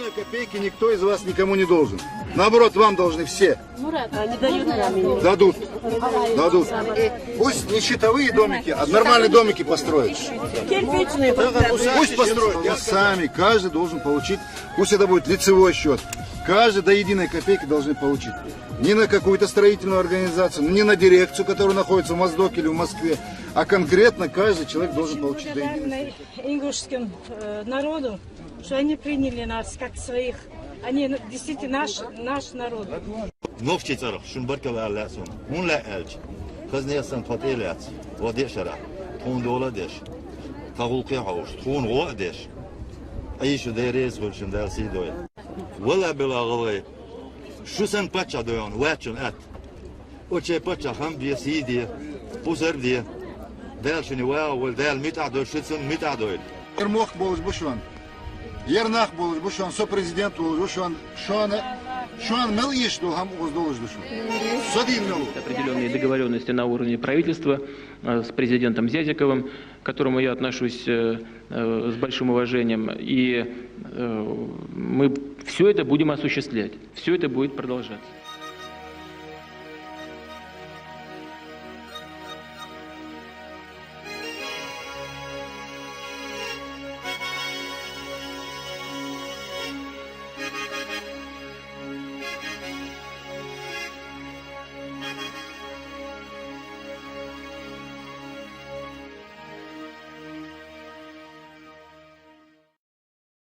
одной копейки никто из вас никому не должен. Наоборот, вам должны все. Они дают нам. Дадут. Дадут. Пусть не щитовые домики, а нормальные домики построят. Кирпичные Пусть построят. Сами, каждый должен получить, пусть это будет лицевой счет. Каждый до единой копейки должны получить. Не на какую-то строительную организацию, не на дирекцию, которая находится в Моздоке или в Москве, а конкретно каждый человек должен получить до единой. Ингушским народу, что они приняли нас как своих. Они действительно наш народ. نوفشي ترى شو نبركة على لاسون مون لا ألج خزني أصلا تفاتيلات وديش شرع تكون دولة ديش تغلقي عوش تكون غو ديش أي شو ديريز والشن دارسي دوي ولا بلا غلي شو سن باتشا دويون واتشن أت وشي باتشا هم بيا سيدي بوزر دي دال شنو واو دال ميتع دول شو سن ميتع دول Ермох болуш бушан, Ернах болуш бушан, сопрезидент болуш бушан, Шуан мел ешду хам уздолуш душу. Садим мелу. Определенные договоренности на уровне правительства с президентом Зязиковым, к которому я отношусь с большим уважением, и мы все это будем осуществлять, все это будет продолжаться.